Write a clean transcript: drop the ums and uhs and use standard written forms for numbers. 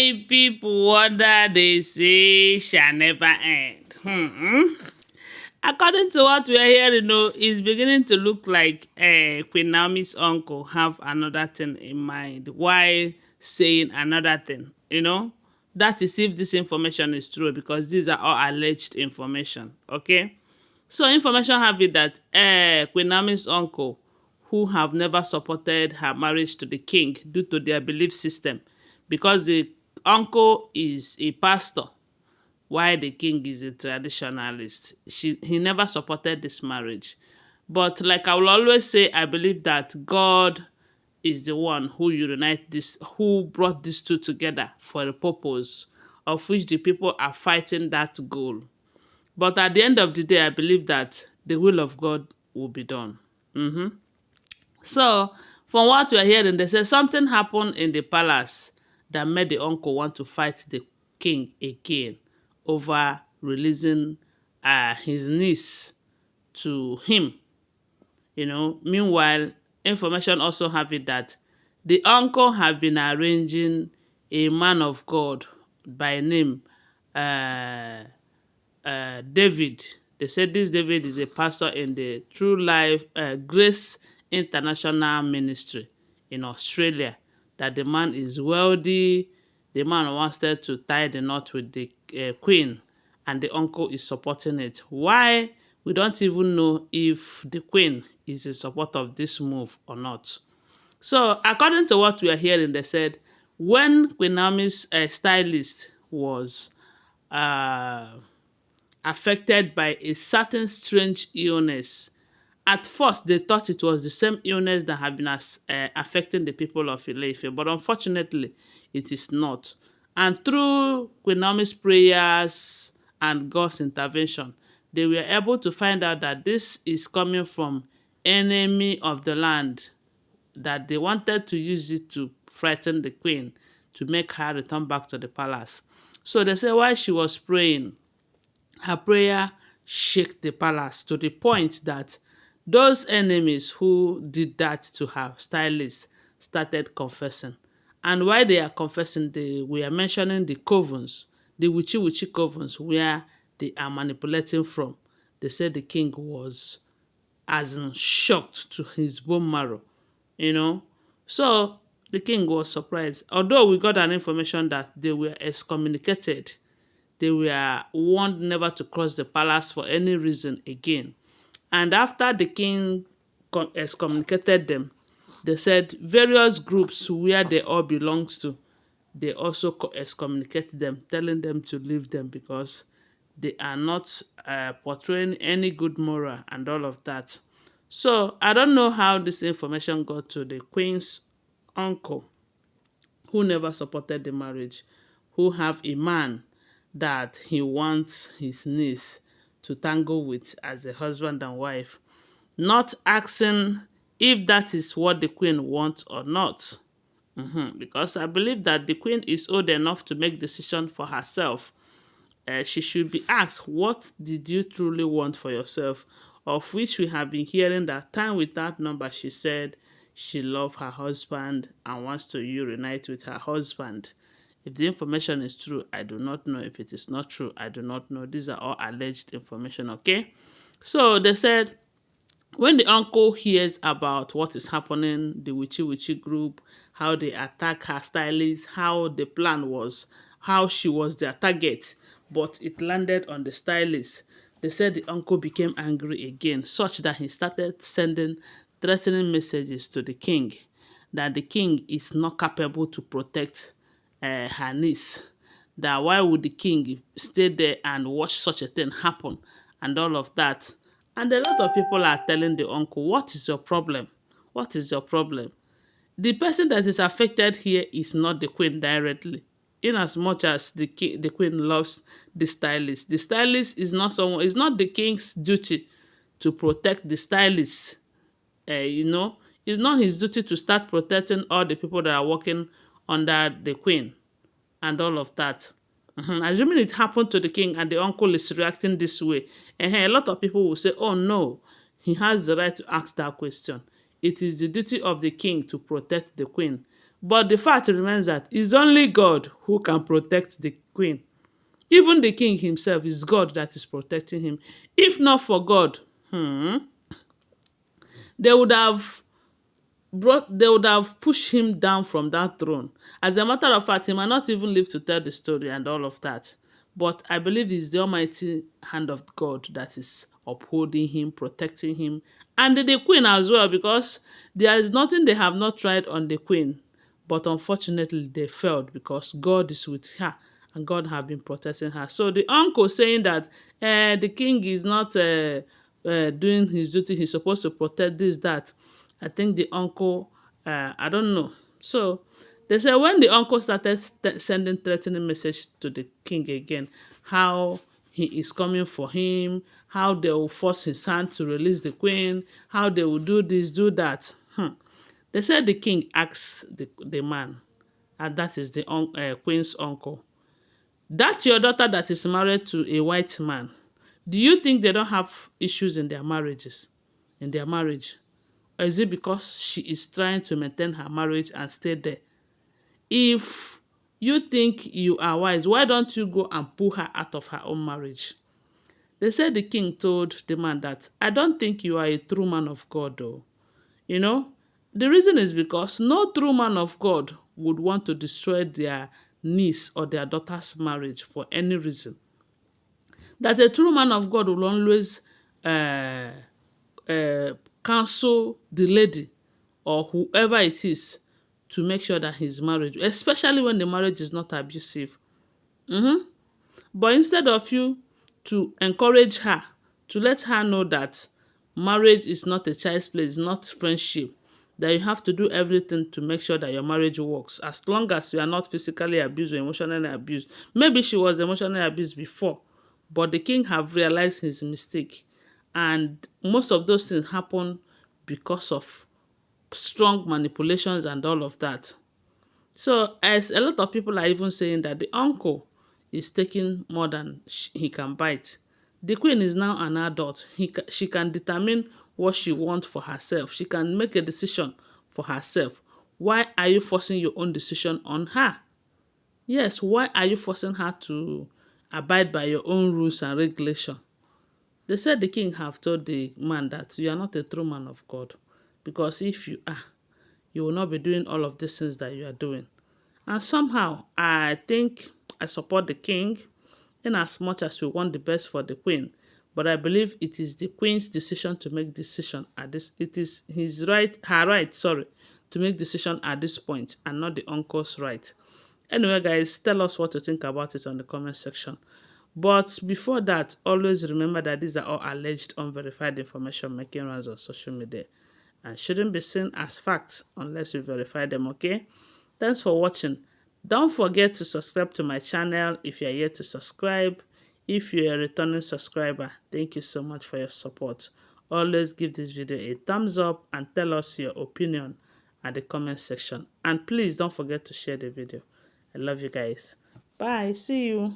My people, wonder they say shall never end. According to what we are hearing, it's beginning to look like Queen Naomi's uncle have another thing in mind. Why saying another thing? That is if this information is true, because these are all alleged information. Okay, so information have it that Queen Naomi's uncle, who have never supported her marriage to the king due to their belief system, because the uncle is a pastor while the king is a traditionalist. He never supported this marriage. But like I will always say, I believe that God is the one who brought these two together for a purpose of which the people are fighting that goal. But at the end of the day, I believe that the will of God will be done. So, from what we are hearing, they say something happened in the palace that made the uncle want to fight the king again over releasing his niece to him. Meanwhile, information also have it that the uncle have been arranging a man of God by name uh, David. They said this David is a pastor in the True Life Grace International Ministry in Australia. That the man is wealthy. The man wanted to tie the knot with the queen, and the uncle is supporting it. Why? We don't even know if the queen is in support of this move or not. So, according to what we are hearing, they said when Queen Naomi's stylist was uh, affected by a certain strange illness. At first, they thought it was the same illness that had been affecting the people of Ile-Ife, but unfortunately, it is not. And through Queen Naomi's prayers and God's intervention, they were able to find out that this is coming from enemy of the land, that they wanted to use it to frighten the queen, to make her return back to the palace. So they say while she was praying, her prayer shook the palace to the point that those enemies who did that to her stylist started confessing. And while they are confessing, we are mentioning the covens, the witchy covens where they are manipulating from. They said the king was as in shocked to his bone marrow, you know. So the king was surprised. Although we got an information that they were excommunicated, they were warned never to cross the palace for any reason again. And after the king excommunicated them, they said various groups where they all belonged to, they also excommunicate them, telling them to leave them because they are not portraying any good moral and all of that. So I don't know how this information got to the queen's uncle, who never supported the marriage, who have a man that he wants his niece to tangle with as a husband and wife, not asking if that is what the queen wants or not. Because I believe that the queen is old enough to make decision for herself. She should be asked, what did you truly want for yourself? Of which we have been hearing that time without number, she said she loves her husband and wants to reunite with her husband. If the information is true, I do not know. If it is not true, I do not know. These are all alleged information, okay? So they said when the uncle hears about what is happening, the witchy group, how they attack her stylist, how the plan was, how she was their target, but it landed on the stylist. They said the uncle became angry again, such that he started sending threatening messages to the king, that the king is not capable to protect her niece. That why would the king stay there and watch such a thing happen and all of that. And a lot of people are telling the uncle, what is your problem? What is your problem? The person that is affected here is not the queen directly. In as much as the queen loves the stylist is not someone, it's not the king's duty to protect the stylist. It's not his duty to start protecting all the people that are working under the queen and all of that. Assuming it happened to the king and the uncle is reacting this way, a lot of people will say, oh no, he has the right to ask that question. It is the duty of the king to protect the queen. But the fact remains that it's only God who can protect the queen. Even the king himself is God that is protecting him. If not for God, they would have they would have pushed him down from that throne. As a matter of fact, he might not even live to tell the story and all of that. But I believe it's the almighty hand of God that is upholding him, protecting him, and the queen as well, because there is nothing they have not tried on the queen. But unfortunately, they failed because God is with her and God have been protecting her. So the uncle saying that the king is not doing his duty, he's supposed to protect this, that. I think the uncle, I don't know. So they said when the uncle started sending threatening message to the king again, how he is coming for him, how they will force his hand to release the queen, how they will do this, do that. They said the king asked the man, and that is the queen's uncle, that your daughter that is married to a white man, do you think they don't have issues in their marriages, in their marriage? Or is it because she is trying to maintain her marriage and stay there? If you think you are wise, why don't you go and pull her out of her own marriage? They said the king told the man that, I don't think you are a true man of God, though. You know, the reason is because no true man of God would want to destroy their niece or their daughter's marriage for any reason. That a true man of God will always uh, counsel the lady or whoever it is to make sure that his marriage, especially when the marriage is not abusive. But instead of you to encourage her, to let her know that marriage is not a child's play, it's not friendship, that you have to do everything to make sure that your marriage works, as long as you are not physically abused or emotionally abused. Maybe she was emotionally abused before, but the king have realized his mistake. And most of those things happen because of strong manipulations and all of that. So as a lot of people are even saying that the uncle is taking more than he can bite. The queen is now an adult. She can determine what she wants for herself. She can make a decision for herself. Why are you forcing your own decision on her? Yes, why are you forcing her to abide by your own rules and regulation? They said the king have told the man that you are not a true man of God, because if you are, you will not be doing all of these things that you are doing. And somehow, I think I support the king in as much as we want the best for the queen. But I believe it is the queen's decision to make decision at this. It is his right, her right, sorry, to make decision at this point, and not the uncle's right. Anyway, guys, tell us what you think about it on the comment section. But before that, always remember that these are all alleged unverified information making rounds on social media and shouldn't be seen as facts unless you verify them, okay? Thanks for watching. Don't forget to subscribe to my channel if you are yet to subscribe. If you're a returning subscriber, thank you so much for your support. Always give this video a thumbs up and tell us your opinion at the comment section. And please don't forget to share the video. I love you guys. Bye. See you.